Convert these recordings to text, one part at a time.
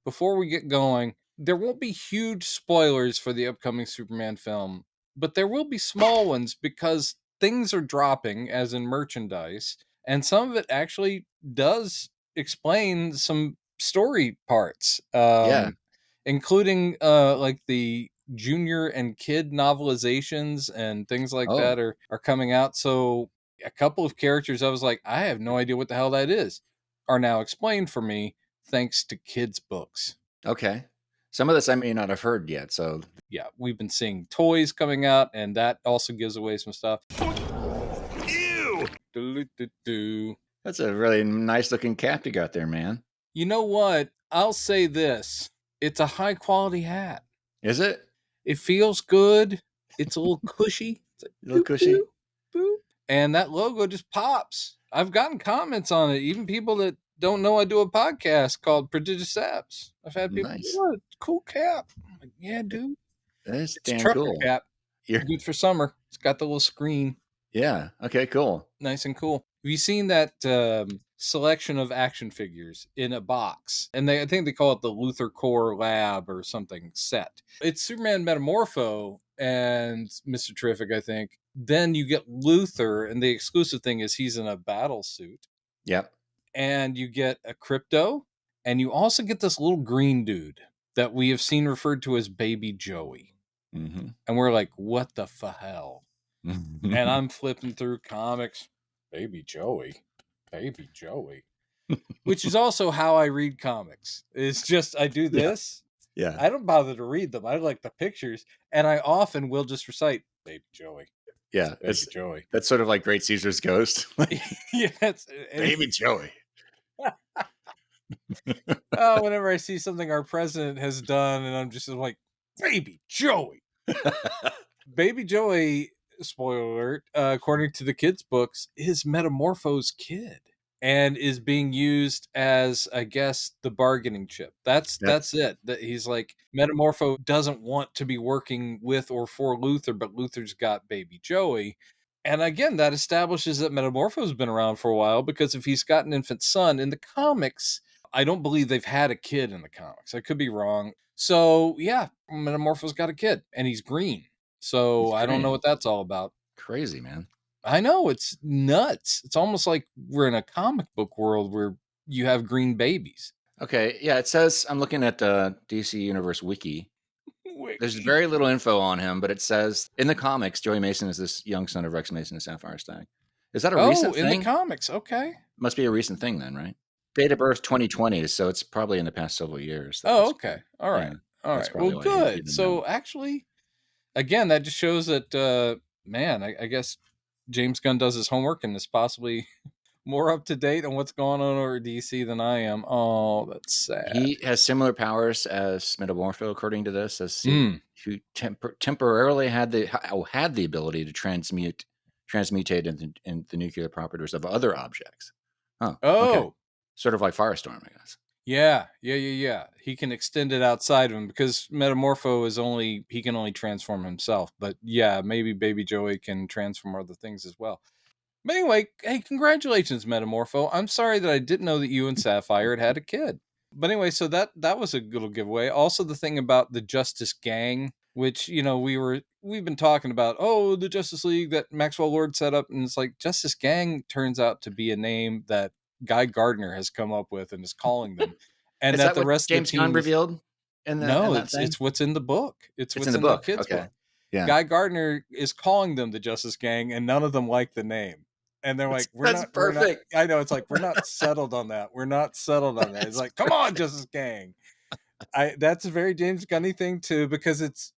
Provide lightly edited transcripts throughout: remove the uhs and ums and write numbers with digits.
before we get going, there won't be huge spoilers for the upcoming Superman film, but there will be small ones because things are dropping, as in merchandise, and some of it actually does explain some story parts, Yeah. including like the junior and kid novelizations and things like Oh, that are coming out. So a couple of characters I was like, I have no idea what the hell that is, are now explained for me thanks to kids' books. okay. Some of this I may not have heard yet. So Yeah, we've been seeing toys coming out, and that also gives away some stuff. Ew! Doo-doo-doo-doo. that's a really nice looking cap you got there, man. You know what? I'll say this. It's a high quality hat. Is it? It feels good. It's a little cushy. It's like, A little boop, cushy? boop, boop. And that logo just pops. I've gotten comments on it. Even people that don't know I do a podcast called Prodigious Saps. I've had people, Nice. what a cool cap. I'm like, yeah, dude. That's It's a damn trucker cool. cap. You're- Good for summer. It's got the little screen. Yeah. Okay, cool. Nice and cool. Have you seen that selection of action figures in a box? And I think they call it the Luthorcorp Lab or something set. It's Superman Metamorpho and Mr. Terrific, I think. Then you get Luthor, and the exclusive thing is he's in a battle suit. Yep. And you get a Krypto, and you also get this little green dude that we have seen referred to as Baby Joey. Mm-hmm. And we're like, what the hell? And I'm flipping through comics. Baby Joey. Which is also how I read comics. It's just I do this. Yeah. I don't bother to read them. I like the pictures. And I often will just recite Baby Joey. Yeah. Baby Joey. That's sort of like Great Caesar's Ghost. Yeah, Baby Joey. Whenever I see something our president has done, and I'm just like, Baby Joey. Baby Joey, spoiler alert, according to the kids' books, is Metamorpho's kid and is being used as, I guess, the bargaining chip. That's it. That he's like, Metamorpho doesn't want to be working with or for Luthor, but Luthor's got Baby Joey. And again, that establishes that Metamorpho's been around for a while, because if he's got an infant son in the comics, I don't believe they've had a kid in the comics. I could be wrong. So yeah, Metamorpho's got a kid, and he's green. So I don't know what that's all about. Crazy, man. I know, it's nuts. It's almost like we're in a comic book world where you have green babies. Okay, yeah, it says, I'm looking at the DC Universe Wiki. There's very little info on him, but it says in the comics, Joey Mason is this young son of Rex Mason and Sapphire Stag. Is that a recent thing? In the comics, okay. Must be a recent thing then, right? Date of birth 2020, so it's probably in the past several years. Okay. All right. Yeah, all right. Well, good. So actually, again, that just shows that, man, I guess James Gunn does his homework and is possibly more up to date on what's going on over DC than I am. Oh, that's sad. He has similar powers as Metamorpho, according to this, as who temporarily had the ability to transmutate in the nuclear properties of other objects. Oh. Okay. Sort of like Firestorm, I guess. Yeah. He can extend it outside of him, because Metamorpho he can only transform himself. But yeah, maybe Baby Joey can transform other things as well. But anyway, hey, congratulations, Metamorpho. I'm sorry that I didn't know that you and Sapphire had a kid. But anyway, so that was a little giveaway. Also, the thing about the Justice Gang, which, we've been talking about, the Justice League that Maxwell Lord set up, and it's like, Justice Gang turns out to be a name that Guy Gardner has come up with and is calling them. And that the rest James of the team Gunn revealed? It's what's in the book. It's what's in the kids' book. Yeah. Guy Gardner is calling them the Justice Gang, and none of them like the name. And they're like, that's perfect. I know, it's like, we're not settled on that. It's like, come on, Justice Gang. That's a very James Gunny thing too, because it's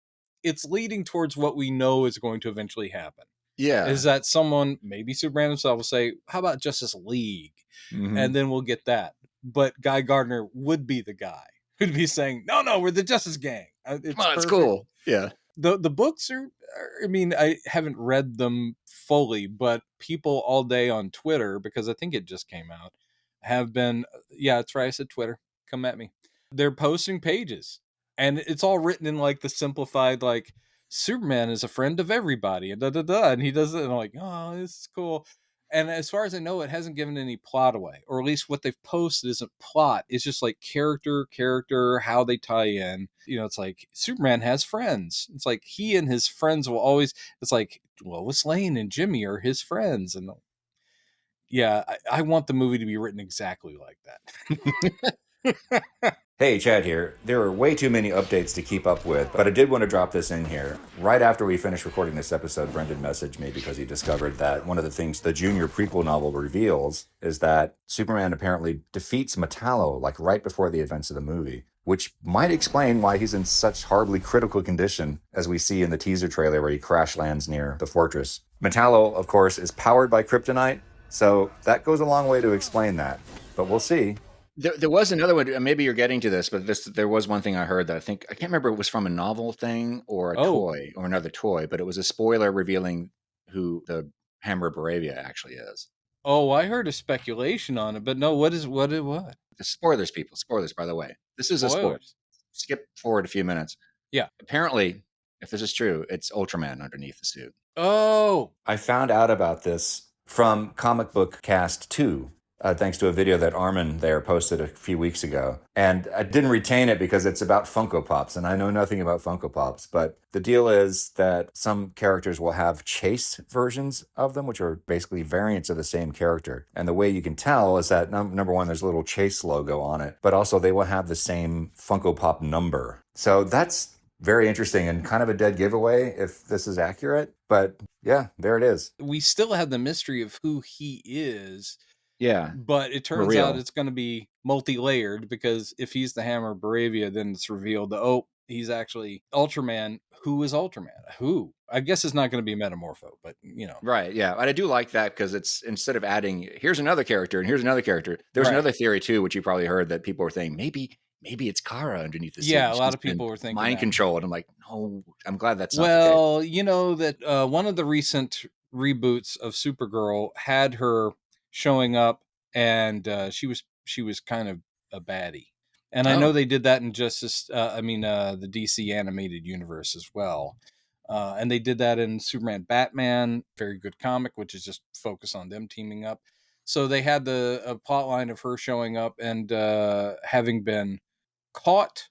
leading towards what we know is going to eventually happen. Yeah. Is that someone, maybe Superman himself, will say, how about Justice League? Mm-hmm. And then we'll get that. But Guy Gardner would be the guy who'd be saying, no, we're the Justice Gang. It's cool. Yeah. The books are, I mean, I haven't read them fully, but people all day on Twitter, because I think it just came out, have been, yeah, that's right, I said Twitter, come at me. They're posting pages, and it's all written in like the simplified, like, Superman is a friend of everybody, and and he does it, and I'm like, oh, this is cool. And as far as I know, it hasn't given any plot away, or at least what they've posted isn't plot. It's just like character, how they tie in. You know, it's like Superman has friends. It's like he and his friends will always, it's like Lois Lane and Jimmy are his friends. And yeah, I want the movie to be written exactly like that. Hey, Chad here. There are way too many updates to keep up with, but I did want to drop this in here. Right after we finished recording this episode, Brendan messaged me because he discovered that one of the things the Junior prequel novel reveals is that Superman apparently defeats Metallo like right before the events of the movie, which might explain why he's in such horribly critical condition as we see in the teaser trailer where he crash lands near the fortress. Metallo, of course, is powered by kryptonite, so that goes a long way to explain that, but we'll see. There was another one. Maybe you're getting to this, but there was one thing I heard that I can't remember if it was from a novel thing or a toy or another toy, but it was a spoiler revealing who the Hammer of Boravia actually is. Oh, I heard a speculation on it, but no, what? The spoilers, people. Spoilers, by the way. This is a spoiler. Skip forward a few minutes. Yeah. Apparently, if this is true, it's Ultraman underneath the suit. Oh. I found out about this from Comic Book Cast 2. Thanks to a video that Armin there posted a few weeks ago. And I didn't retain it because it's about Funko Pops, and I know nothing about Funko Pops. But the deal is that some characters will have chase versions of them, which are basically variants of the same character. And the way you can tell is that, number one, there's a little chase logo on it, but also they will have the same Funko Pop number. So that's very interesting and kind of a dead giveaway if this is accurate. But yeah, there it is. We still have the mystery of who he is. Yeah. But it turns out it's going to be multi-layered, because if he's the Hammer of Boravia, then it's revealed that, he's actually Ultraman. Who is Ultraman? Who? I guess it's not going to be Metamorpho, but you know. Right, yeah. But I do like that because it's, instead of adding, here's another character and here's another character, there's another theory too, which you probably heard, that people were saying, maybe it's Kara underneath the suit. Yeah, a lot of people were thinking mind controlled. I'm like, no, I'm glad that's not the well, you know that one of the recent reboots of Supergirl had her showing up, and she was kind of a baddie. And I know they did that in the DC animated universe as well. And they did that in Superman Batman, very good comic, which is just focus on them teaming up. So they had a plot line of her showing up and having been caught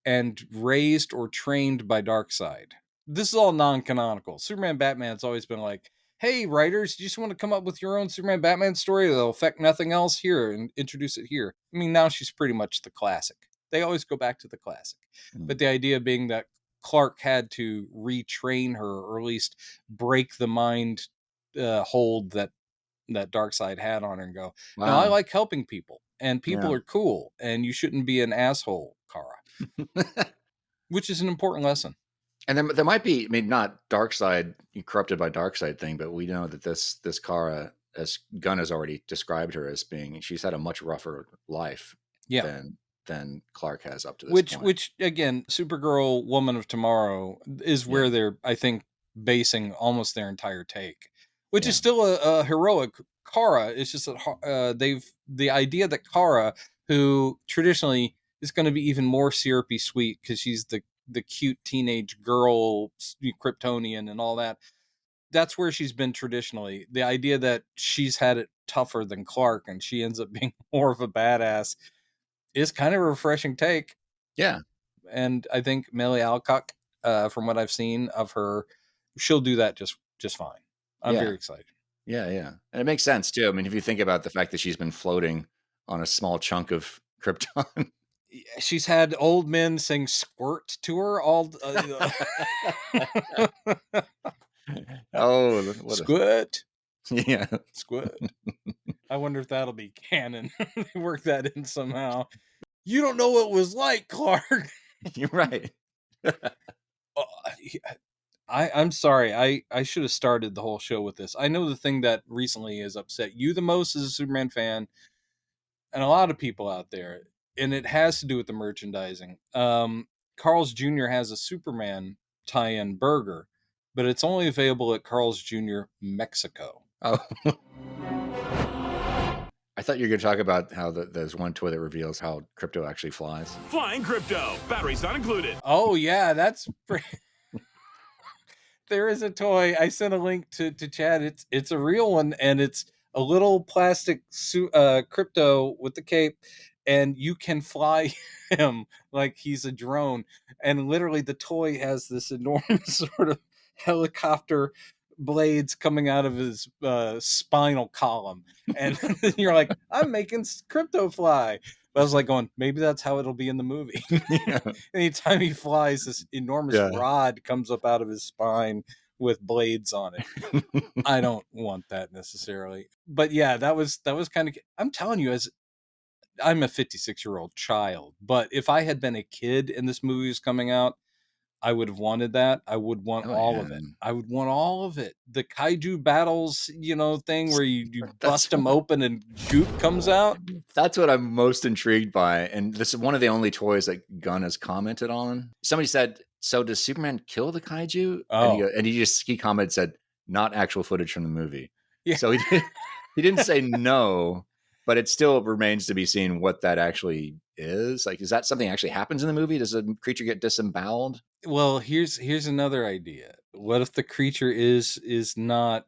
and raised or trained by Darkseid. This is all non-canonical. Superman Batman's always been like, hey, writers, you just want to come up with your own Superman Batman story that'll affect nothing else here and introduce it here. I mean, now she's pretty much the classic. They always go back to the classic. But the idea being that Clark had to retrain her, or at least break the mind hold that Darkseid had on her, and go, wow. No, I like helping people, and people are cool, and you shouldn't be an asshole, Kara. Which is an important lesson. And then there might be, I mean, not Darkseid, corrupted by Darkseid thing, but we know that this Kara, as Gunn has already described her as being, she's had a much rougher life than Clark has up to this point. Which again, Supergirl, Woman of Tomorrow is where they're, I think, basing almost their entire take, which is still a heroic Kara. It's just that the idea that Kara, who traditionally is going to be even more syrupy sweet because she's the cute teenage girl, Kryptonian and all that. That's where she's been traditionally. The idea that she's had it tougher than Clark and she ends up being more of a badass is kind of a refreshing take. Yeah. And I think Melly Alcock, from what I've seen of her, she'll do that just fine. I'm very excited. Yeah, yeah. And it makes sense too. I mean, if you think about the fact that she's been floating on a small chunk of Krypton. She's had old men sing "Squirt" to her all. Squirt! Yeah, Squirt. I wonder if that'll be canon. Work that in somehow. You don't know what it was like, Clark. You're right. I'm sorry. I should have started the whole show with this. I know the thing that recently has upset you the most as a Superman fan, and a lot of people out there. And it has to do with the merchandising. Carl's Jr. has a Superman tie-in burger, but it's only available at Carl's Jr. Mexico. Oh. I thought you were going to talk about how there's one toy that reveals how Krypto actually flies. Flying Krypto. Batteries not included. Oh, yeah. That's... There is a toy. I sent a link to Chad. It's a real one, and it's a little plastic Krypto with the cape, and you can fly him like he's a drone. And literally, the toy has this enormous sort of helicopter blades coming out of his spinal column, and you're like, I'm making Krypto fly. But I was like going, maybe that's how it'll be in the movie. Anytime he flies, this enormous rod comes up out of his spine with blades on it. I don't want that necessarily, but yeah, that was kind of. I'm telling you, as I'm a 56-year-old child, but if I had been a kid and this movie was coming out, I would have wanted that. I would want all of it. I would want all of it. The kaiju battles, thing where you bust them open and goop comes out. That's what I'm most intrigued by. And this is one of the only toys that Gunn has commented on. Somebody said, so does Superman kill the kaiju? Oh. And he commented, said, not actual footage from the movie. Yeah. So he didn't say no, but it still remains to be seen what that actually is. Like, is that something that actually happens in the movie? Does a creature get disemboweled? Well, here's another idea. What if the creature is not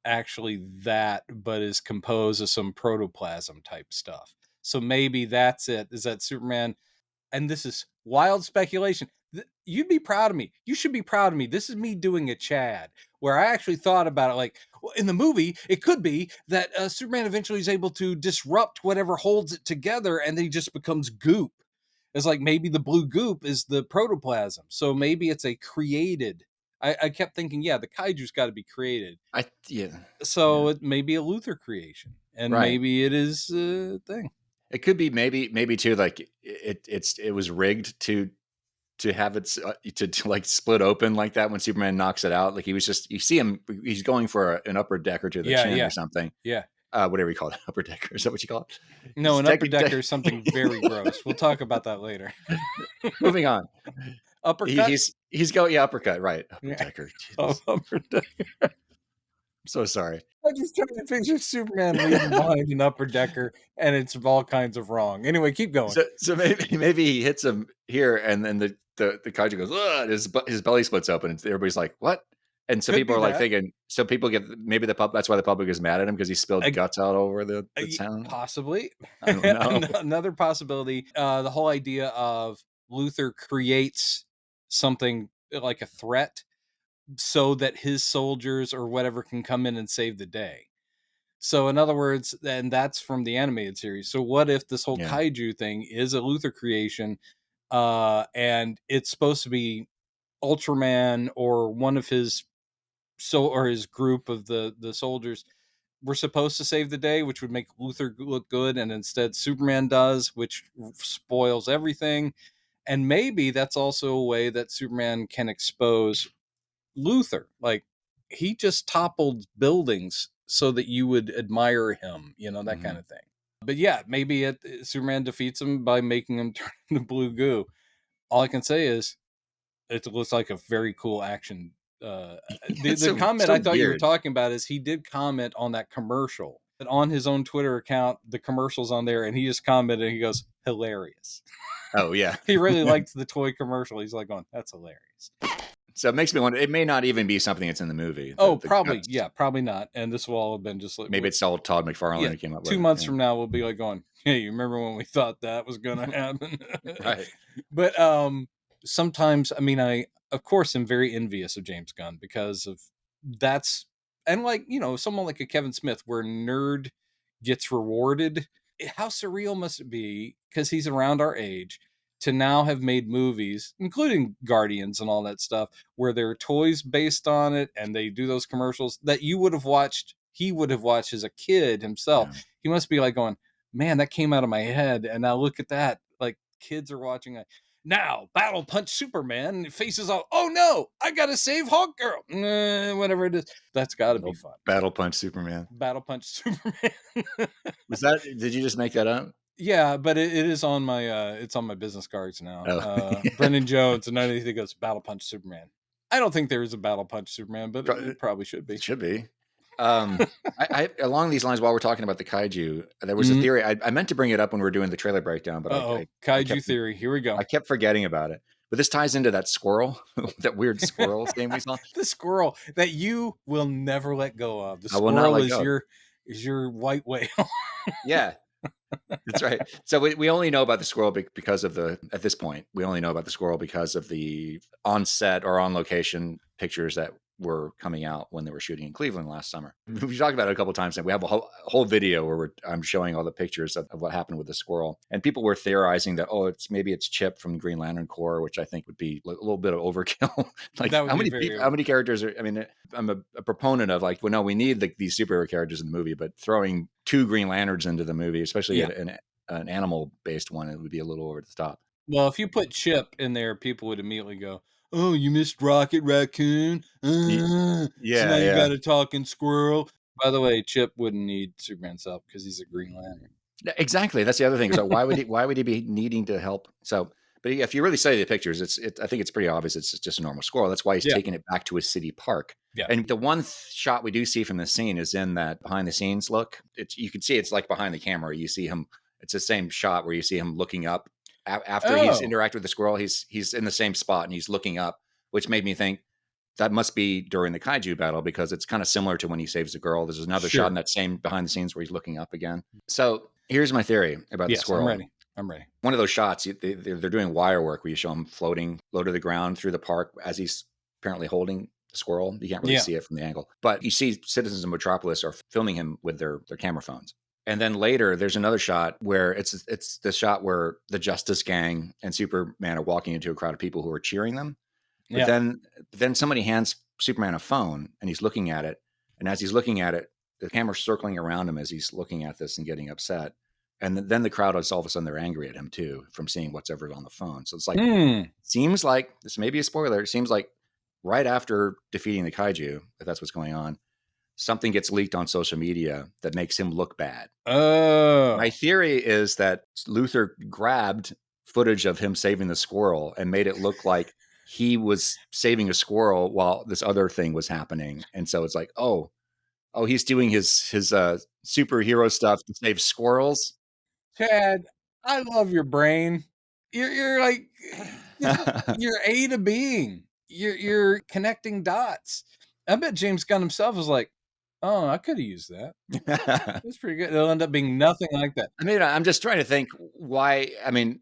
actually that, but is composed of some protoplasm type stuff? So maybe that's it. Is that Superman? And this is wild speculation. You'd be proud of me. You should be proud of me. This is me doing a Chad, where I actually thought about it. Like, well, in the movie, it could be that Superman eventually is able to disrupt whatever holds it together, and then he just becomes goop. It's like maybe the blue goop is the protoplasm. So maybe it's a created. I kept thinking, yeah, the kaiju's got to be created. So it may be a Luthor creation, and maybe it is a thing. It could be maybe too, like it was rigged to have it to like split open like that when Superman knocks it out. Like he was just, you see him, he's going for an upper decker to the chin or something. Yeah. Whatever you call it, upper decker. Is that what you call it? No, an upper decker is something very gross. We'll talk about that later. Moving on. Uppercut. He's going uppercut, right? Upper decker. Upper decker. I'm so sorry. I'm just trying to picture Superman leaving behind an upper decker, and it's all kinds of wrong. Anyway, keep going. So maybe he hits him here, and then the kaiju goes, ugh, his belly splits open, and everybody's like, what? And so people are like thinking, so people get, maybe that's why the public is mad at him, because he spilled guts out over the town. Possibly. I don't know. Another possibility, the whole idea of Luthor creates something like a threat so that his soldiers or whatever can come in and save the day. So in other words, and that's from the animated series. So what if this whole kaiju thing is a Luthor creation, and it's supposed to be Ultraman or one of his or his group of the soldiers were supposed to save the day, which would make Luthor look good, and instead Superman does, which spoils everything. And maybe that's also a way that Superman can expose Luthor. Like, he just toppled buildings so that you would admire him, that kind of thing. But yeah, maybe Superman defeats him by making him turn into blue goo. All I can say is it looks like a very cool action. The comment I thought you were talking about is he did comment on that commercial. But on his own Twitter account, the commercial's on there, and he just commented, and he goes, hilarious. Oh, yeah. He really liked the toy commercial. He's like, that's hilarious. So it makes me wonder, it may not even be something that's in the movie. Probably. Guts. Yeah, probably not. And this will all have been just like... Maybe it's all Todd McFarlane who came up with 2 months from now, we'll be like going, hey, you remember when we thought that was going to happen? Right. But sometimes, I mean, I, of course, am very envious of James Gunn because of that's... And like, someone like a Kevin Smith where nerd gets rewarded. How surreal must it be, because he's around our age, to now have made movies, including Guardians and all that stuff, where there are toys based on it, and they do those commercials that he would have watched as a kid himself. Yeah. He must be like going, man, that came out of my head, and now look at that. Like, kids are watching it. Now, Battle Punch Superman faces off. Oh no, I gotta save Hawk Girl. Whatever it is, that's gotta be fun. Battle Punch Superman. Battle Punch Superman. Did you just make that up? Yeah, but it is on my it's on my business cards now. Oh. Brendan Jones, and underneath it goes Battle Punch Superman. I don't think there is a Battle Punch Superman, but it probably should be. It should be. I along these lines, while we're talking about the kaiju, there was a theory. I meant to bring it up when we were doing the trailer breakdown, but kaiju theory. Here we go. I kept forgetting about it. But this ties into that squirrel, that weird squirrel game we saw. The squirrel that you will never let go of. The squirrel is is your white whale. Yeah. That's right. So we only know about the squirrel because of at this point, we only know about the squirrel because of the on set or on location pictures that were coming out when they were shooting in Cleveland last summer. We talked about it a couple of times, and we have a whole video where I'm showing all the pictures of what happened with the squirrel. And people were theorizing that, maybe it's Chip from Green Lantern Corps, which I think would be a little bit of overkill. Like, how many characters are, I mean, I'm a proponent of like, well, no, we need these superhero characters in the movie, but throwing 2 Green Lanterns into the movie, especially an animal-based one, it would be a little over the top. Well, if you put Chip in there, people would immediately go, "Oh, you missed Rocket Raccoon? So now you got a talking squirrel." By the way, Chip wouldn't need Superman's help because he's a Green Lantern. Exactly. That's the other thing. So why would he be needing to help? So, but if you really study the pictures, I think it's pretty obvious it's just a normal squirrel. That's why he's taking it back to a city park. Yeah. And the one shot we do see from the scene is in that behind the scenes look. You can see it's like behind the camera. You see him. It's the same shot where you see him looking up after he's interacted with the squirrel. He's in the same spot and he's looking up, which made me think that must be during the Kaiju battle because it's kind of similar to when he saves the girl. There's another shot in that same behind the scenes where he's looking up again. So here's my theory about the squirrel. I'm ready. One of those shots, they're doing wire work where you show him floating low to the ground through the park as he's apparently holding the squirrel. You can't really see it from the angle, but you see citizens of Metropolis are filming him with their camera phones. And then later, there's another shot where it's the shot where the Justice Gang and Superman are walking into a crowd of people who are cheering them. But then somebody hands Superman a phone and he's looking at it. And as he's looking at it, the camera's circling around him as he's looking at this and getting upset. And then the crowd is all of a sudden they're angry at him too from seeing what's ever on the phone. So it's like, seems like, this may be a spoiler, it seems like right after defeating the Kaiju, if that's what's going on, something gets leaked on social media that makes him look bad. My theory is that Luthor grabbed footage of him saving the squirrel and made it look like he was saving a squirrel while this other thing was happening. And so it's like, he's doing his superhero stuff to save squirrels. Chad, I love your brain. You're like, you're A to being. You're connecting dots. I bet James Gunn himself was like, "Oh, I could have used that. That's pretty good." It'll end up being nothing like that. I mean, I'm just trying to think why. I mean,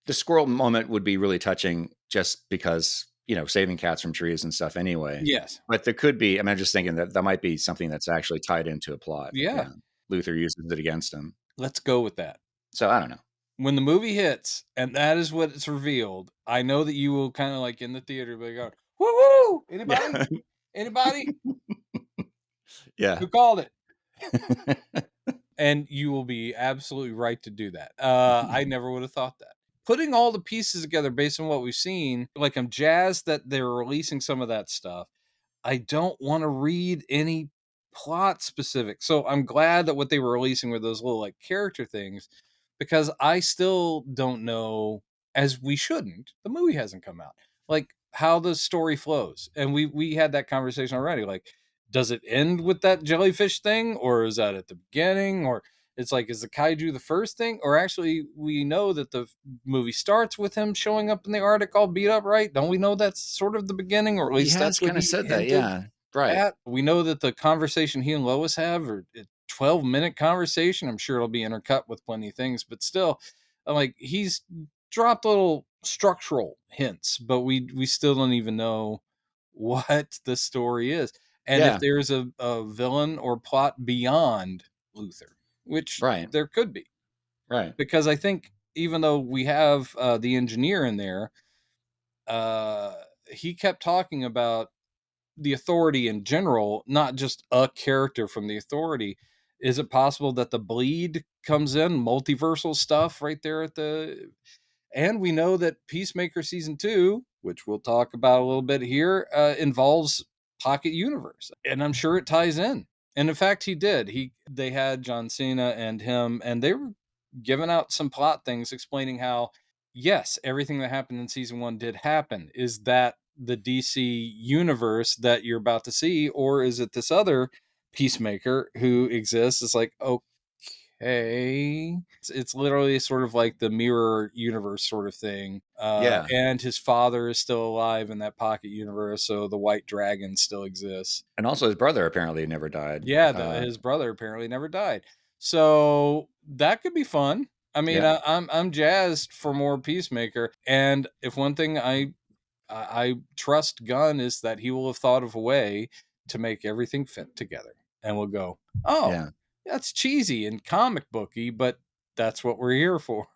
the squirrel moment would be really touching just because, saving cats from trees and stuff anyway. Yes. But there could be, I'm just thinking that might be something that's actually tied into a plot. Yeah. Luthor uses it against him. Let's go with that. So I don't know. When the movie hits and that is what it's revealed, I know that you will kind of like in the theater be going, "Woo-woo! Anybody? Yeah. Anybody? Yeah. Who called it?" And you will be absolutely right to do that. I never would have thought that. Putting all the pieces together based on what we've seen, like I'm jazzed that they're releasing some of that stuff. I don't want to read any plot specific. So I'm glad that what they were releasing were those little like character things, because I still don't know, as we shouldn't. The movie hasn't come out. Like how the story flows. And we had that conversation already. Like, does it end with that jellyfish thing, or is that at the beginning? Or it's like, is the Kaiju the first thing? Or actually, we know that the movie starts with him showing up in the Arctic all beat up, right? Don't we know that's sort of the beginning? Or at least that's what he said that, yeah. Right. We know that the conversation he and Lois have are a 12-minute conversation. I'm sure it'll be intercut with plenty of things, but still, like, he's dropped little structural hints, but we still don't even know what the story is. And if there's a villain or plot beyond Luthor, which there could be. Right. Because I think even though we have the engineer in there, he kept talking about the Authority in general, not just a character from the Authority. Is it possible that the bleed comes in, multiversal stuff right there at the... And we know that Peacemaker Season 2, which we'll talk about a little bit here, involves Pocket Universe. And I'm sure it ties in. And in fact, he did. They had John Cena and him, and they were giving out some plot things explaining how, yes, everything that happened in Season 1 did happen. Is that the DC universe that you're about to see, or is it this other Peacemaker who exists? It's like, okay. It's literally sort of like the mirror universe sort of thing. Yeah. And his father is still alive in that pocket universe, so the white dragon still exists. And also his brother apparently never died. Yeah, his brother apparently never died. So that could be fun. I mean, Yeah. I'm jazzed for more Peacemaker. And if one thing I trust Gunn is that he will have thought of a way to make everything fit together, and we'll go, oh, Yeah. that's cheesy and comic booky, but that's what we're here for.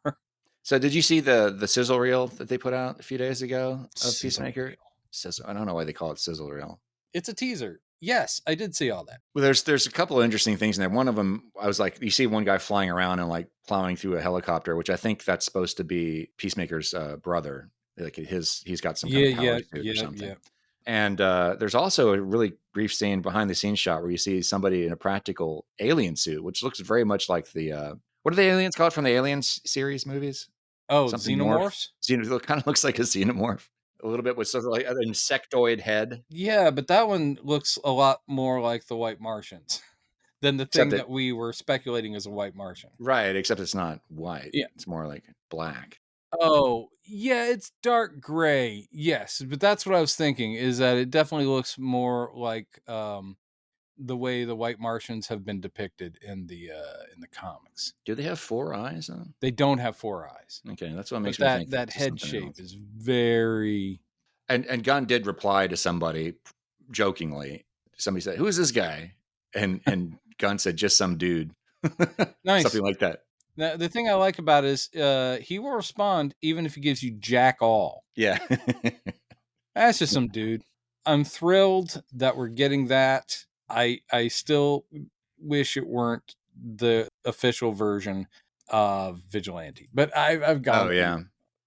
So did you see the sizzle reel that they put out a few days ago of Sizzle Peacemaker? reel. Sizzle. I don't know why they call it sizzle reel. It's a teaser. Yes, I did see all that. Well, there's a couple of interesting things in there. One of them, I was like, you see one guy flying around and like plowing through a helicopter, which I think that's supposed to be Peacemaker's brother. Like he's got some kind of power suit or something. Yeah. And there's also a really brief scene behind the scenes shot where you see somebody in a practical alien suit, which looks very much like the what are the aliens called from the Aliens series movies? Oh, Something xenomorphs? It kind of looks like a xenomorph. A little bit with sort of like an insectoid head. Yeah, but that one looks a lot more like the White Martians than the thing that we were speculating is a White Martian. Right, except it's not white. Yeah. It's more like black. Oh, yeah, it's dark gray. Yes, but that's what I was thinking, is that it definitely looks more like the way the White Martians have been depicted in the comics. Do they have 4 eyes though? They don't have 4 eyes. Okay, that's what makes But me think that it's head something shape else. is very. And Gunn did reply to somebody jokingly. Somebody said, "Who is this guy?" And Gunn said, "Just some dude." Nice. Something like that. Now, the thing I like about it is he will respond even if he gives you jack all. Yeah. That's just some dude. I'm thrilled that we're getting that. I still wish it weren't the official version of Vigilante, but I've gone. Oh yeah,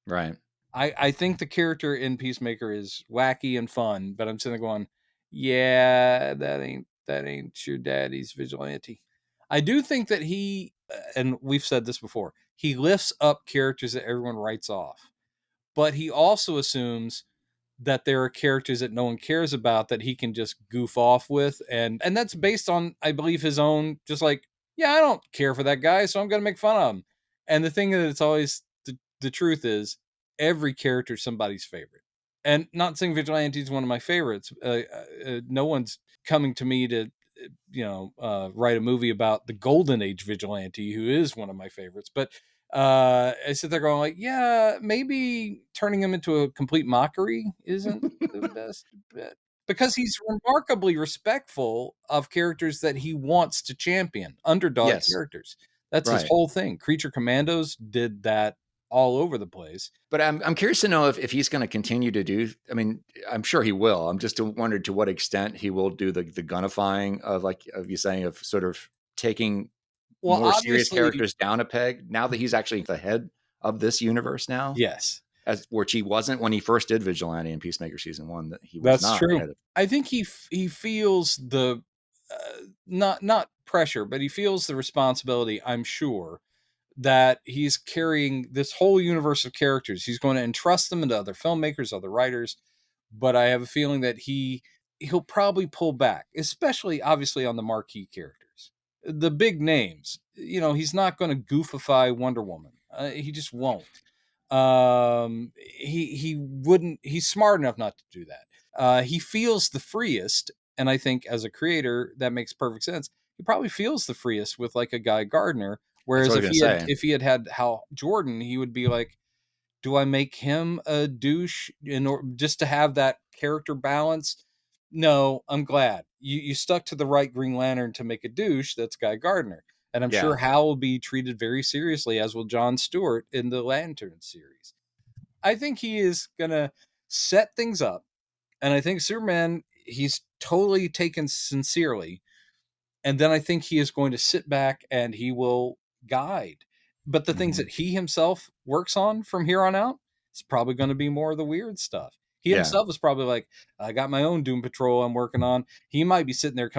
right. I think the character in Peacemaker is wacky and fun, but I'm sitting there going, yeah, that ain't your daddy's Vigilante. I do think that he, and we've said this before, he lifts up characters that everyone writes off, but he also assumes that there are characters that no one cares about that he can just goof off with, and that's based on, I believe, his own, just like, yeah, I don't care for that guy, so I'm gonna make fun of him. And the thing that it's always the truth is every character is somebody's favorite, and not saying Vigilante is one of my favorites. No one's coming to me to write a movie about the golden age Vigilante, who is one of my favorites, but I sit there going like, yeah, maybe turning him into a complete mockery isn't the best bet, because he's remarkably respectful of characters that he wants to champion, underdog characters. That's his whole thing. Creature Commandos did that all over the place. But I'm curious to know if he's going to continue to do. I mean, I'm sure he will. I'm just wondering to what extent he will do the gunnifying of you saying, of sort of taking more serious characters down a peg now that he's actually the head of this universe now. Yes. Which he wasn't when he first did Vigilante in Peacemaker season 1. That he was That's not. true. I think he feels the not pressure, but he feels the responsibility, I'm sure, that he's carrying this whole universe of characters. He's going to entrust them into other filmmakers, other writers, but I have a feeling that he'll probably pull back, especially obviously on the marquee characters, the big names. He's not going to goofify Wonder Woman. He just won't. He wouldn't. He's smart enough not to do that. He feels the freest, and I think as a creator that makes perfect sense. He probably feels the freest with like a Guy Gardner. Whereas if he had Hal Jordan, he would be like, do I make him a douche just to have that character balance? No, I'm glad. You stuck to the right Green Lantern to make a douche. That's Guy Gardner. And I'm sure Hal will be treated very seriously, as will John Stewart in the Lantern series. I think he is going to set things up. And I think Superman, he's totally taken sincerely. And then I think he is going to sit back and he will guide. But the things that he himself works on from here on out, it's probably going to be more of the weird stuff. He himself is probably like, I got my own Doom Patrol I'm working on. He might be sitting there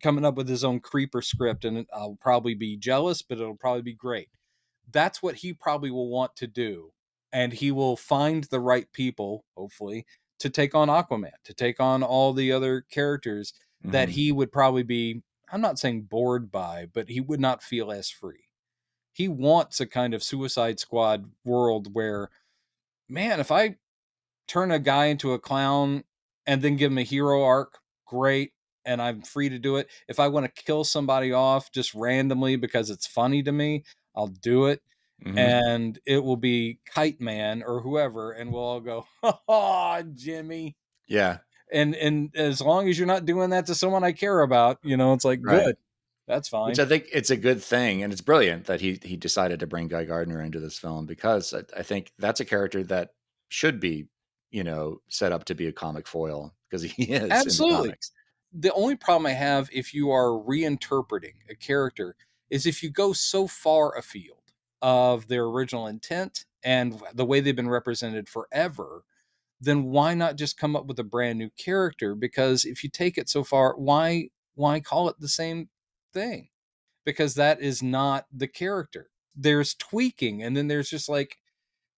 coming up with his own creeper script, and I'll probably be jealous, but it'll probably be great. That's what he probably will want to do. And he will find the right people, hopefully, to take on Aquaman, to take on all the other characters that he would probably be, I'm not saying bored by, but he would not feel as free. He wants a kind of Suicide Squad world where, man, if I turn a guy into a clown and then give him a hero arc, great. And I'm free to do it. If I want to kill somebody off just randomly because it's funny to me, I'll do it. And it will be Kite Man or whoever, and we'll all go, "Oh, Jimmy." Yeah. And as long as you're not doing that to someone I care about, it's like, Right. good. That's fine. Which I think it's a good thing, and it's brilliant that he decided to bring Guy Gardner into this film, because I think that's a character that should be, set up to be a comic foil, because he is Absolutely. in the comics. The only problem I have if you are reinterpreting a character is if you go so far afield of their original intent and the way they've been represented forever, then why not just come up with a brand new character? Because if you take it so far, why call it the same thing? Because that is not the character. There's tweaking, and then there's just like,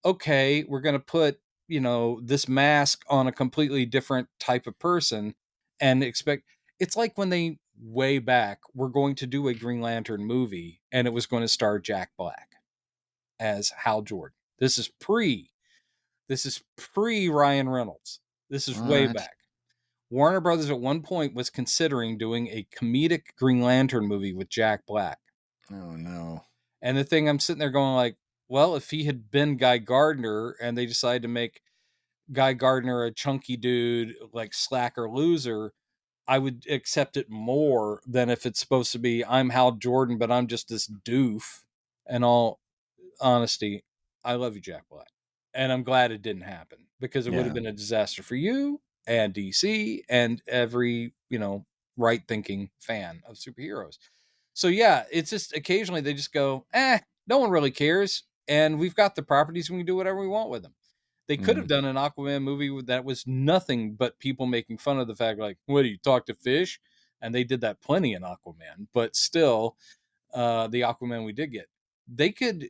okay, we're going to put, this mask on a completely different type of person and expect. It's like when they way back were going to do a Green Lantern movie and it was going to star Jack Black as Hal Jordan. This is pre Ryan Reynolds. This is way What? back. Warner Brothers at one point was considering doing a comedic Green Lantern movie with Jack Black. Oh no. And the thing, I'm sitting there going like, well, if he had been Guy Gardner and they decided to make Guy Gardner a chunky dude, like slacker loser, I would accept it more than if it's supposed to be, I'm Hal Jordan, but I'm just this doof. In all honesty, I love you, Jack Black. And I'm glad it didn't happen, because it would have been a disaster for you and DC and every, right thinking fan of superheroes. So yeah, it's just occasionally they just go, no one really cares. And we've got the properties, we can do whatever we want with them. They could have done an Aquaman movie that was nothing but people making fun of the fact, like, what do you talk to fish? And they did that plenty in Aquaman, but still, the Aquaman we did get, they could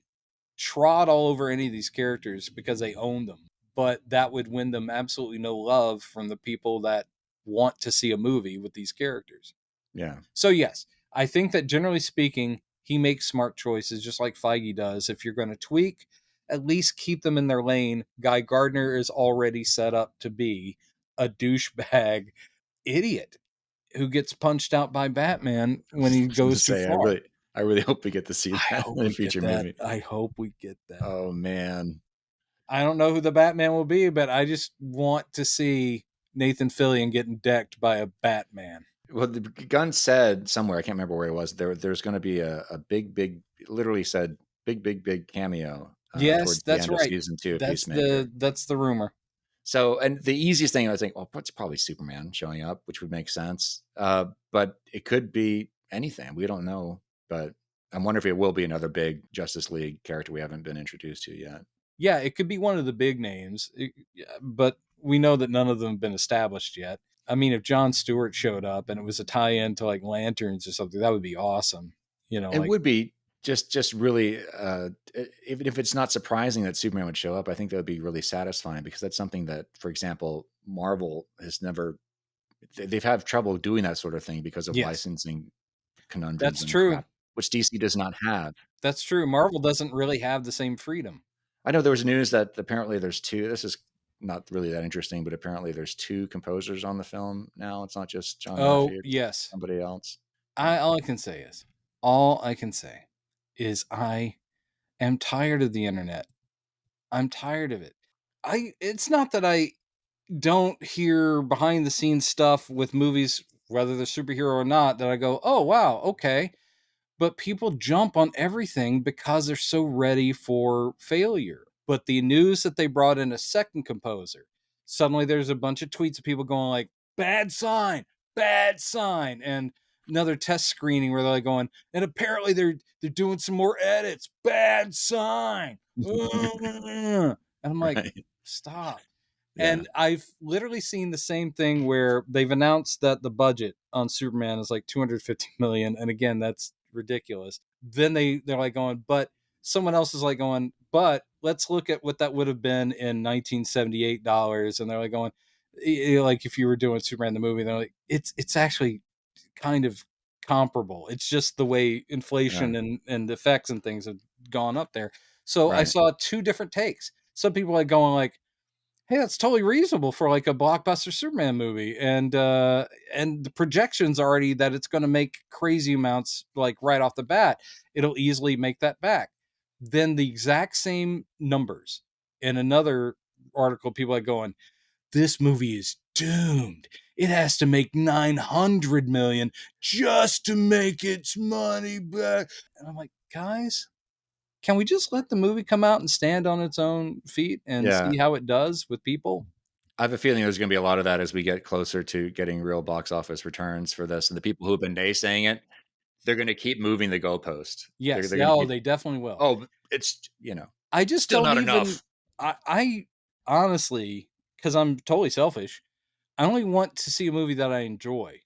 trot all over any of these characters because they own them, but that would win them absolutely no love from the people that want to see a movie with these characters. Yeah. So yes, I think that generally speaking, he makes smart choices, just like Feige does. If you're going to tweak, at least keep them in their lane. Guy Gardner is already set up to be a douchebag idiot who gets punched out by Batman when he goes too far. I really hope we get to see that in a future movie. I hope we get that. Oh man. I don't know who the Batman will be, but I just want to see Nathan Fillion getting decked by a Batman. Well, the Gunn said somewhere, I can't remember where it was, there's going to be a big, literally said big cameo. Yes, towards that's the end right. of season 2 of That's Peacemaker. that's the rumor. So, and the easiest thing I was thinking, well, it's probably Superman showing up, which would make sense. But it could be anything. We don't know. But I'm wondering if it will be another big Justice League character we haven't been introduced to yet. Yeah, it could be one of the big names, but we know that none of them have been established yet. I mean, if Jon Stewart showed up and it was a tie-in to like Lanterns or something, that would be awesome. It would be just really, even if it's not surprising that Superman would show up, I think that would be really satisfying, because that's something that, for example, Marvel has never, they've had trouble doing that sort of thing because of licensing conundrums. That's true. Crap, which DC does not have. That's true. Marvel doesn't really have the same freedom. I know there was news that apparently there's two. This is not really that interesting, but apparently there's 2 composers on the film now. It's not just John Murphy. Yes. Somebody else. All I can say is I am tired of the internet. I'm tired of it. It's not that I don't hear behind the scenes stuff with movies, whether they're superhero or not, that I go, oh wow, okay. But people jump on everything because they're so ready for failure. But the news that they brought in a second composer, suddenly there's a bunch of tweets of people going like, bad sign, and another test screening where they're like going, and apparently they're doing some more edits, bad sign. And I'm like, stop. Yeah. And I've literally seen the same thing where they've announced that the budget on Superman is like $250 million, and again, that's ridiculous. Then they're like going, but someone else is like going, but let's look at what that would have been in 1978 dollars, and they're like going, like if you were doing Superman the movie, they're like, it's actually kind of comparable. It's just the way inflation and effects and things have gone up there. So I Right. saw two different takes. Some people like going like, hey, that's totally reasonable for like a blockbuster Superman movie. And the projections already that it's going to make crazy amounts like right off the bat. It'll easily make that back. Then the exact same numbers in another article, people are going, this movie is doomed. It has to make 900 million just to make its money back. And I'm like, guys, can we just let the movie come out and stand on its own feet and Yeah. see how it does with people? I have a feeling there's going to be a lot of that as we get closer to getting real box office returns for this. And the people who've been naysaying it, they're going to keep moving the goalpost. Yes, They're going to keep, they definitely will. oh, it's, I just still don't not even, enough. I honestly, because I'm totally selfish, I only want to see a movie that I enjoy.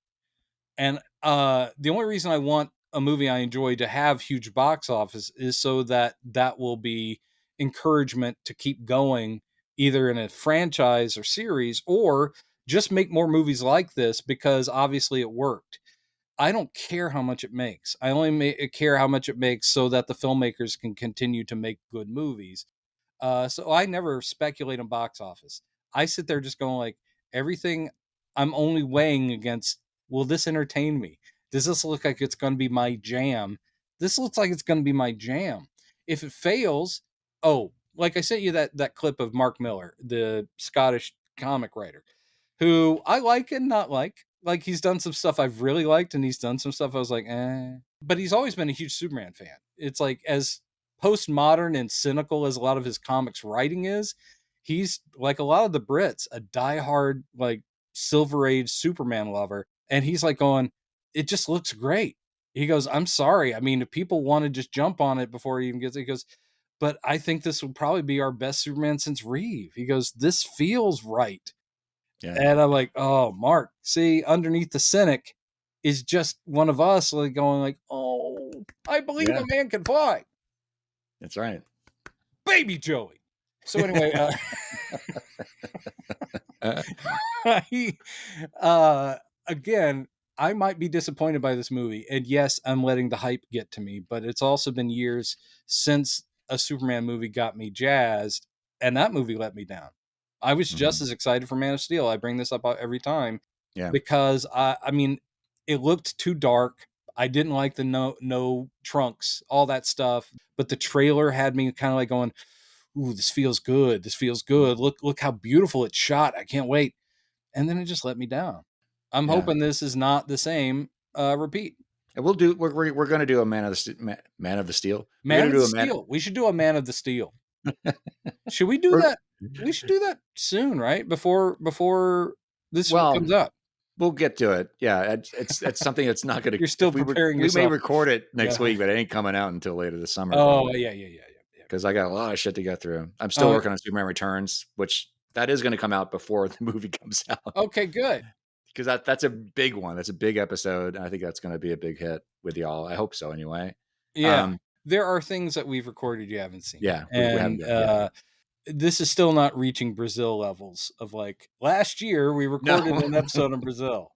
And the only reason I want a movie I enjoy to have huge box office is so that will be encouragement to keep going, either in a franchise or series, or just make more movies like this, because obviously it worked. I don't care how much it makes. I only care how much it makes so that the filmmakers can continue to make good movies. So I never speculate on box office. I sit there just going like, everything I'm only weighing against, will this entertain me? Does this look like it's going to be my jam? This looks like it's going to be my jam. If it fails, like I sent you that clip of Mark Miller, the Scottish comic writer, who I like and not like. Like, he's done some stuff I've really liked, and he's done some stuff I was like, eh. But he's always been a huge Superman fan. It's like, as postmodern and cynical as a lot of his comics writing is, he's like a lot of the Brits, a diehard like Silver Age Superman lover, and he's like going, it just looks great. He goes, I'm sorry, I mean, if people want to just jump on it before he even gets it, he goes, but I think this will probably be our best Superman since Reeve. He goes, this feels right. Yeah. And I'm like, oh, Mark, see, underneath the cynic is just one of us like going like, oh, I believe a man can fly. That's right. Baby Joey. So anyway, again, I might be disappointed by this movie. And yes, I'm letting the hype get to me, but it's also been years since a Superman movie got me jazzed, and that movie let me down. I was just as excited for Man of Steel. I bring this up every time because I mean, it looked too dark. I didn't like the no trunks, all that stuff. But the trailer had me kind of like going, ooh, this feels good. This feels good. Look how beautiful it's shot. I can't wait. And then it just let me down. I'm hoping this is not the same repeat. And we're going to do a Man of the Steel. Man of the Steel. We should do a Man of the Steel. Should we do that? We should do that soon, right? Before this comes up. We'll get to it. Yeah, it's something that's not going to. You're still preparing yourself. We may record it next week, but it ain't coming out until later this summer. Oh, yeah. Because I got a lot of shit to get through. I'm still working on Superman Returns, which that is going to come out before the movie comes out. Okay, good. Because that's a big one. That's a big episode. And I think that's going to be a big hit with y'all. I hope so, anyway. Yeah, there are things that we've recorded you haven't seen. Yeah, and this is still not reaching Brazil levels of like last year we recorded an episode in Brazil.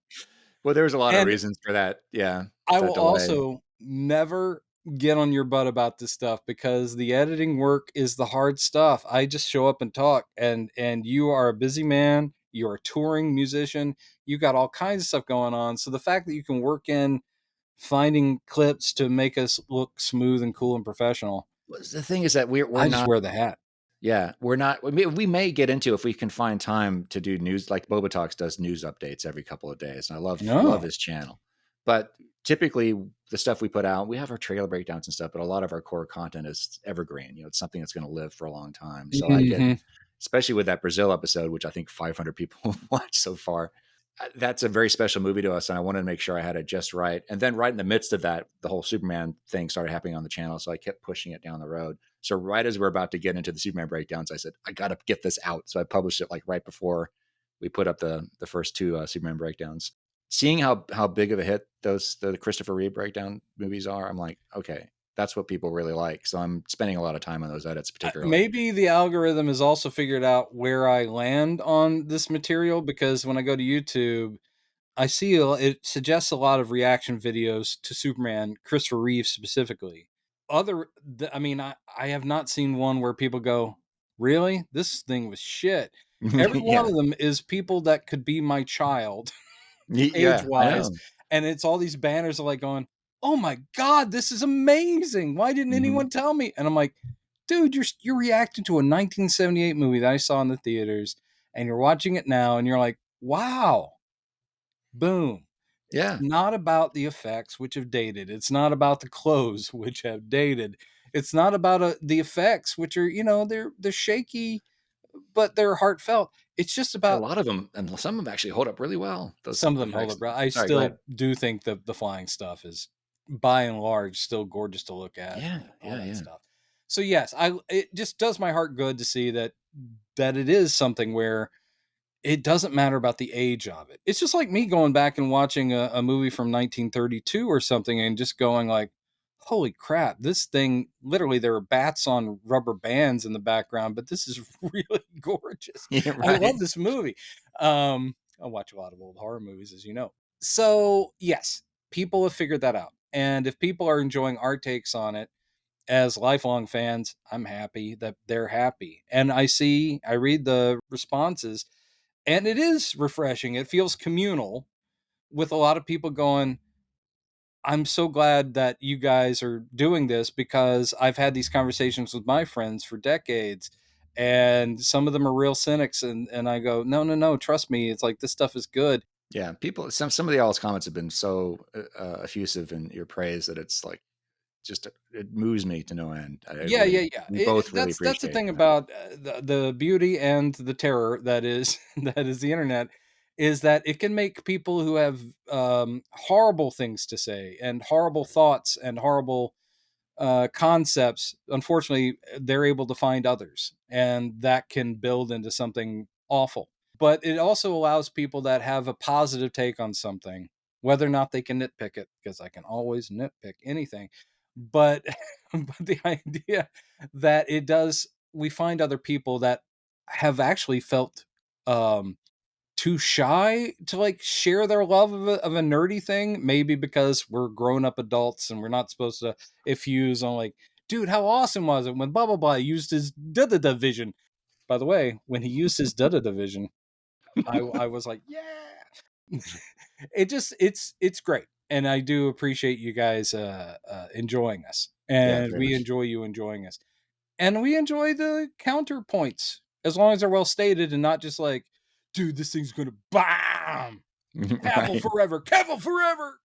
Well, there's a lot of reasons for that. Yeah, I will also never get on your butt about this stuff because the editing work is the hard stuff. I just show up and talk, and you are a busy man. You're a touring musician. You got all kinds of stuff going on. So the fact that you can work in finding clips to make us look smooth and cool and professional. The thing is that we're I not just wear the hat. Yeah, we're not. We may get into, if we can find time to do news, like Boba Talks does news updates every couple of days, and I love his channel. But typically, the stuff we put out, we have our trailer breakdowns and stuff, but a lot of our core content is evergreen. It's something that's going to live for a long time. So I get, especially with that Brazil episode, which I think 500 people have watched so far. That's a very special movie to us, and I wanted to make sure I had it just right. And then right in the midst of that, the whole Superman thing started happening on the channel, so I kept pushing it down the road. So right as we're about to get into the Superman breakdowns, I said, I got to get this out. So I published it like right before we put up the first two Superman breakdowns. Seeing how big of a hit the Christopher Reeve breakdown movies are, I'm like, okay, that's what people really like. So I'm spending a lot of time on those edits, particularly. Maybe the algorithm has also figured out where I land on this material, because when I go to YouTube, I see it suggests a lot of reaction videos to Superman, Christopher Reeve specifically. I mean, I have not seen one where people go, really? This thing was shit. Every one Yeah. of them is people that could be my child Yeah, I age-wise, know. and it's all these banners are like going, "Oh my god, this is amazing. Why didn't Mhm. anyone tell me?" And I'm like, "Dude, you're reacting to a 1978 movie that I saw in the theaters, and you're watching it now, and you're like, wow, boom." It's Yeah. not about the effects, which have dated. It's not about the clothes, which have dated. It's not about the effects, which are, they're shaky, but they're heartfelt. It's just A about lot of them, and some of them actually hold up really well, those some of them hold effects. up. I Sorry, go still ahead. do think the flying stuff is, by and large, still gorgeous to look at. Yeah, And all yeah, that yeah. stuff. So yes, it just does my heart good to see that it is something where it doesn't matter about the age of it. It's just like me going back and watching a movie from 1932 or something and just going like, holy crap, this thing, literally there are bats on rubber bands in the background, but this is really gorgeous. Yeah, I love right. this movie. I watch a lot of old horror movies, as you know. So yes, people have figured that out. And if people are enjoying our takes on it, as lifelong fans, I'm happy that they're happy. And I read the responses, and it is refreshing. It feels communal, with a lot of people going, I'm so glad that you guys are doing this, because I've had these conversations with my friends for decades, and some of them are real cynics, and I go, no, no, no, trust me, it's like, this stuff is good. Yeah, people. Some of the y'all's comments have been so effusive in your praise that it's like just it moves me to no end. I Yeah, really, yeah, yeah. we both really That's the appreciate thing that. about the beauty and the terror that is that is the internet, is that it can make people who have horrible things to say and horrible thoughts and horrible concepts. Unfortunately, they're able to find others, and that can build into something awful. But it also allows people that have a positive take on something, whether or not they can nitpick it, because I can always nitpick anything. But, but the idea that it does, we find other people that have actually felt um, too shy to like share their love of a nerdy thing, maybe because we're grown up adults and we're not supposed to effuse on like, dude, how awesome was it when blah blah blah used his da da da vision. By the way, when he used his da da da vision, I was like, yeah. It's great, and I do appreciate you guys enjoying us, Yeah, and very we much. enjoy you enjoying us, and we enjoy the counterpoints, as long as they're well stated and not just like, dude, this thing's gonna bomb. Cavill Right. forever, Cavill forever.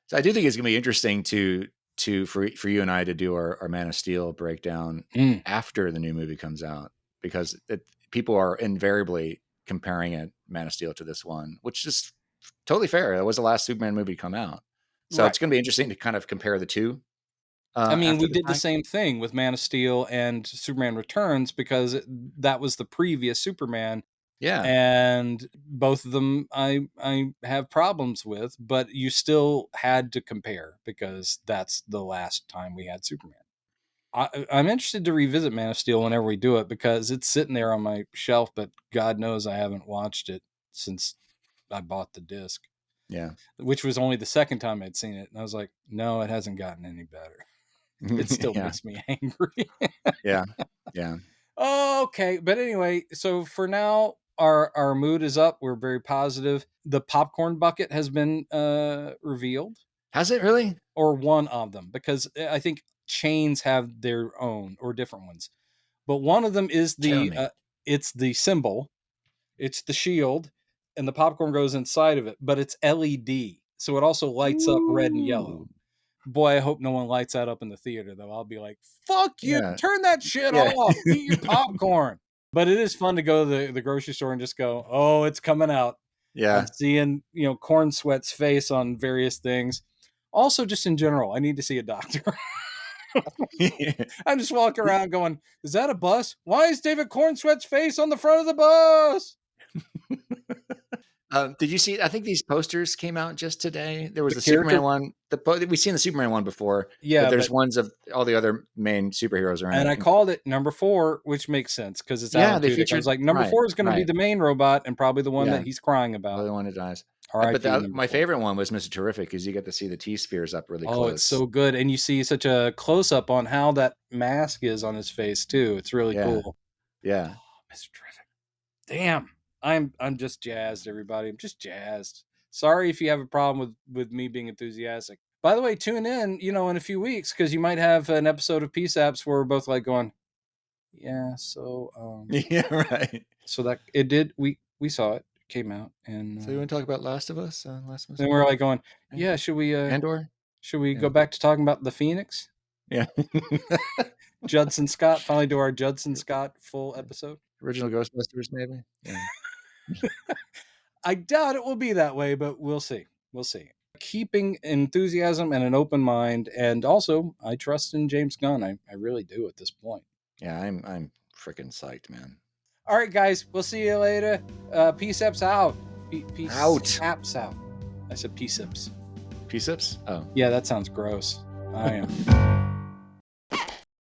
So I do think it's gonna be interesting for you and I to do our Man of Steel breakdown Mm, after the new movie comes out, because people are invariably comparing it, Man of Steel, to this one, which is totally fair. It was the last Superman movie to come out, so right. it's going to be interesting to kind of compare the two I mean, after we the did the fact. same thing with Man of Steel and Superman Returns, because that was the previous Superman, Yeah, and both of them I have problems with, but you still had to compare because that's the last time we had Superman. I'm interested to revisit Man of Steel whenever we do it, because it's sitting there on my shelf, but God knows I haven't watched it since I bought the disc, yeah, which was only the second time I'd seen it, and I was like, no, it hasn't gotten any better. It still yeah, makes me angry. yeah, yeah. Okay, but anyway, so for now, our mood is up. We're very positive. The popcorn bucket has been revealed, Has it really? or one of them, because I think chains have their own or different ones. But one of them is Tell the me. it's the symbol, it's the shield, and the popcorn goes inside of it, but it's LED, so it also lights up red and yellow. Ooh. Boy, I hope no one lights that up in the theater, though. I'll be like, fuck you, Yeah, turn that shit yeah, off, eat your popcorn. But it is fun to go to the grocery store and just go, oh, it's coming out. I'm yeah. seeing, Corn Sweat's face on various things. Also, just in general, I need to see a doctor. I'm just walking around going, is that a bus? Why is David Corn Sweat's face on the front of the bus? Did you see? I think these posters came out just today. There was The the Superman character- one. We've seen the Superman one before. Yeah, but there's ones of all the other main superheroes around. and I called it number 4, which makes sense because it's Alan they Tudyk. I featured was like, number 4 is going to be the main robot and probably the one that he's crying about. The one that dies. R.I.P. But my favorite one was Mr. Terrific because you get to see the T-spheres up really close. Oh, it's so good. And you see such a close-up on how that mask is on his face, too. It's really cool. Yeah. Oh, Mr. Terrific. Damn. I'm just jazzed, everybody. I'm just jazzed. Sorry if you have a problem with me being enthusiastic. By the way, tune in, in a few weeks because you might have an episode of P-Saps where we're both like going, yeah, so yeah, right. So that it did. We saw it. Came out, and so you want to talk about Last of Us? And we're like going, yeah. Should we? Andor? Should we go back to talking about the Phoenix? Yeah. Judson Scott. Finally do our Judson Scott full episode. Original Ghostbusters, maybe. Yeah. I doubt it will be that way, but we'll see. We'll see. Keeping enthusiasm and an open mind, and also I trust in James Gunn. I really do at this point. Yeah, I'm freaking psyched, man. All right, guys. We'll see you later. P-Saps out. P-Saps out. I said P-Saps. P-Saps? Oh. Yeah, that sounds gross. I am.